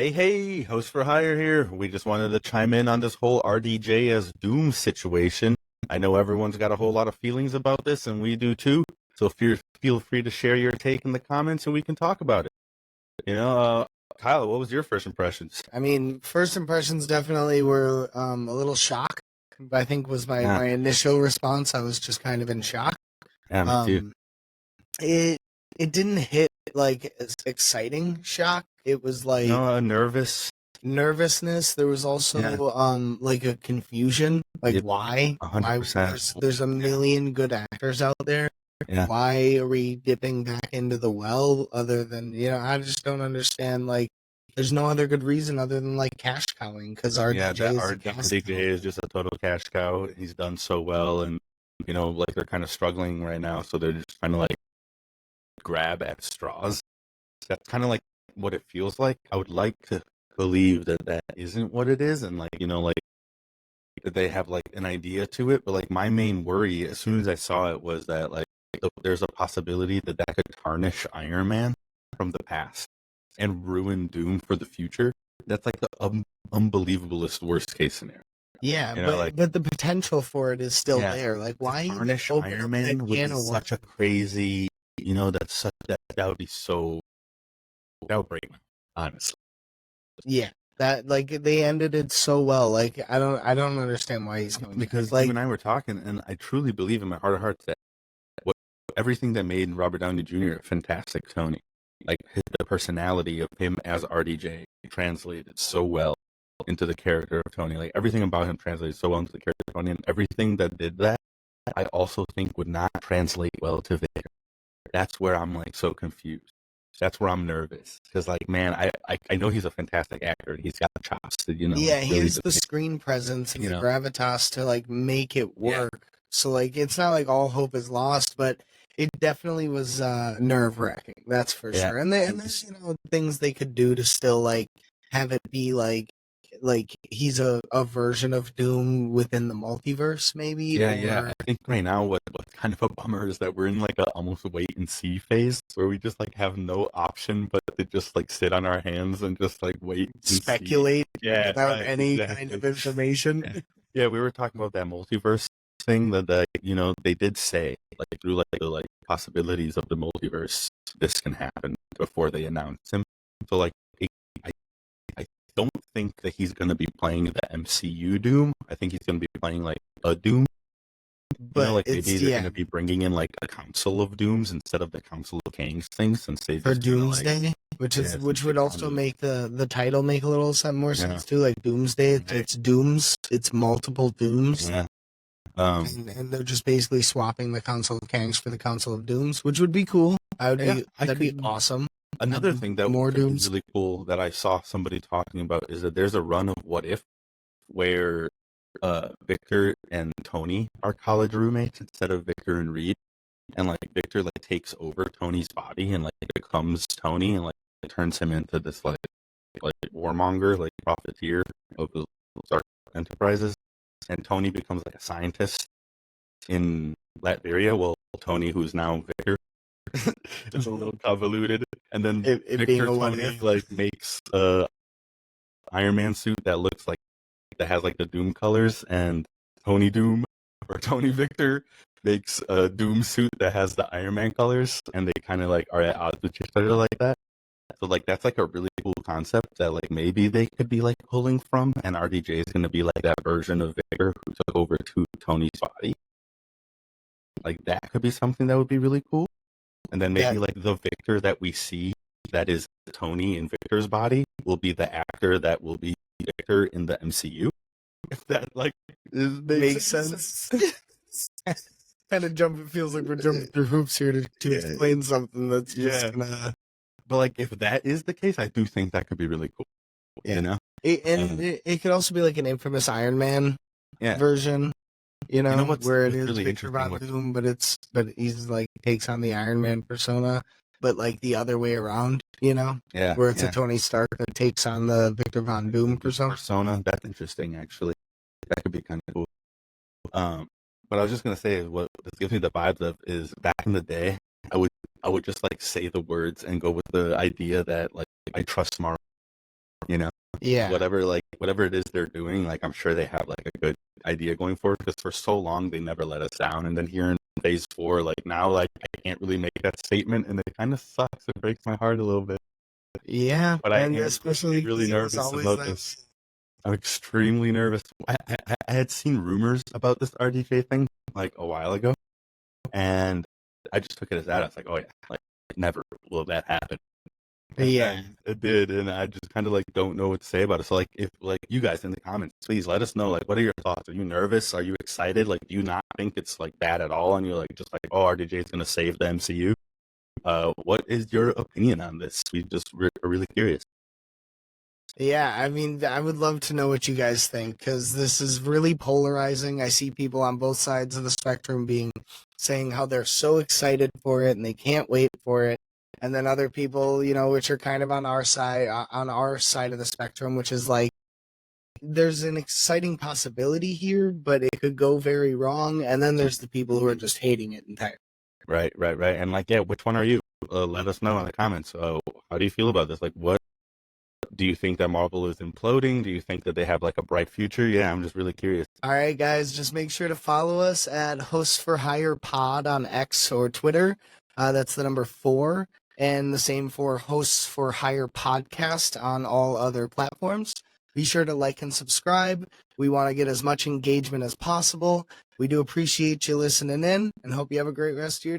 Hey, Hosts4Hire here. We just wanted to chime in on this whole RDJ as Doom situation. I know everyone's got a whole lot of feelings about this, and we do too. So feel free to share your take in the comments, and we can talk about it. Kyle, what was your first impressions? I mean, first impressions definitely were a little shock. I think was my initial response. I was just kind of in shock. Yeah, me too. It didn't hit like as exciting shock. It was like nervousness. There was also like a confusion. Like why? 100%. There's a million good actors out there. Yeah. Why are we dipping back into the well? Other than I just don't understand. Like, there's no other good reason other than like cash cowing because RDJ is just a total cash cow. He's done so well, and like they're kind of struggling right now, so they're just trying to like grab at straws. That's kind of like what it feels like. I would like to believe that isn't what it is, and like that they have like an idea to it. But like my main worry, as soon as I saw it, was that like there's a possibility that could tarnish Iron Man from the past and ruin Doom for the future. That's like the unbelievablest worst case scenario. Yeah, but the potential for it is still there. Like, why tarnish Iron Man would be such a crazy, that would be so, that would break me, honestly. Yeah, that like they ended it so well. Like I don't understand why he's going because like, you and I were talking, and I truly believe in my heart of hearts that everything that made Robert Downey Jr. a fantastic Tony, like the personality of him as RDJ translated so well into the character of Tony. Like everything about him translated so well into the character of Tony, and everything that did that, I also think would not translate well to Victor. That's where I'm like so confused. That's where I'm nervous because, like, man, I know he's a fantastic actor. He's got the chops to, Yeah, he has the screen presence and the gravitas to like make it work. Yeah. So like, it's not like all hope is lost, but it definitely was nerve wracking. That's for sure. And there's things they could do to still like have it be like he's a version of Doom within the multiverse, maybe. Yeah. I think right now what's kind of a bummer is that we're in like a almost wait and see phase where we just like have no option but to just like sit on our hands and just like wait and speculate without any kind of information. Yeah, we were talking about that multiverse thing that they did say like through like the like possibilities of the multiverse this can happen before they announce him. So like I don't think that he's going to be playing the MCU Doom. I think he's going to be playing like a Doom. But maybe they're going to be bringing in like a Council of Dooms instead of the Council of Kangs thing, since they for Doomsday, which would also make the title make a little more sense too. Like Doomsday, it's Dooms, it's multiple Dooms. Yeah. And they're just basically swapping the Council of Kangs for the Council of Dooms, which would be cool. That'd be awesome. Another thing that was really cool that I saw somebody talking about is that there's a run of What If where Victor and Tony are college roommates instead of Victor and Reed, and like Victor like takes over Tony's body and like becomes Tony and like turns him into this like warmonger, like profiteer of the Stark Enterprises, and Tony becomes like a scientist in Latveria. Well, Tony, who's now Victor, it's a little convoluted. And then Victor Tony like makes a Iron Man suit that looks like that has like the Doom colors, and Tony Doom or Tony Victor makes a Doom suit that has the Iron Man colors, and they kind of like are at odds with each other like that. So like that's like a really cool concept that like maybe they could be like pulling from, and RDJ is going to be like that version of Victor who took over to Tony's body. Like that could be something that would be really cool. And then maybe like the Victor that we see that is Tony in Victor's body will be the actor that will be Victor in the MCU. If that like makes sense. Kind of it feels like we're jumping through hoops here to explain something that's just gonna... But like if that is the case, I do think that could be really cool. Yeah. It could also be like an infamous Iron Man version. Where it is really Victor Von Doom, but he's like takes on the Iron Man persona, but like the other way around, where it's a Tony Stark that takes on the Victor Von Doom persona. That's interesting, actually. That could be kind of cool. But I was just gonna say, what this gives me the vibes of is back in the day, I would just like say the words and go with the idea that like I trust Marvel you know? Yeah. Whatever it is they're doing, like, I'm sure they have, like, a good idea going forward, because for so long they never let us down. And then here in phase 4, like, now, like, I can't really make that statement, and it kind of sucks. It breaks my heart a little bit. Yeah, But I and am especially really nervous about this. I'm extremely nervous. I had seen rumors about this RDJ thing, like, a while ago, and I just took it as that. I was like, oh, yeah, like, never will that happen. Yeah, it did, and I just kind of, like, don't know what to say about it. So, like, if, like, you guys in the comments, please let us know, like, what are your thoughts? Are you nervous? Are you excited? Like, do you not think it's, like, bad at all? And you're, like, just like, oh, RDJ is going to save the MCU? What is your opinion on this? We just are really curious. Yeah, I mean, I would love to know what you guys think, because this is really polarizing. I see people on both sides of the spectrum saying how they're so excited for it and they can't wait for it. And then other people, you know, which are kind of on our side of the spectrum, which is like, there's an exciting possibility here, but it could go very wrong. And then there's the people who are just hating it entirely. Right. And, like, yeah, which one are you? Let us know in the comments. How do you feel about this? Like, what do you think that Marvel is imploding? Do you think that they have, like, a bright future? Yeah, I'm just really curious. All right, guys, just make sure to follow us at Hosts4Hire Pod on X or Twitter. That's the number 4. And the same for Hosts4Hire Podcast on all other platforms. Be sure to like and subscribe. We want to get as much engagement as possible. We do appreciate you listening in and hope you have a great rest of your day.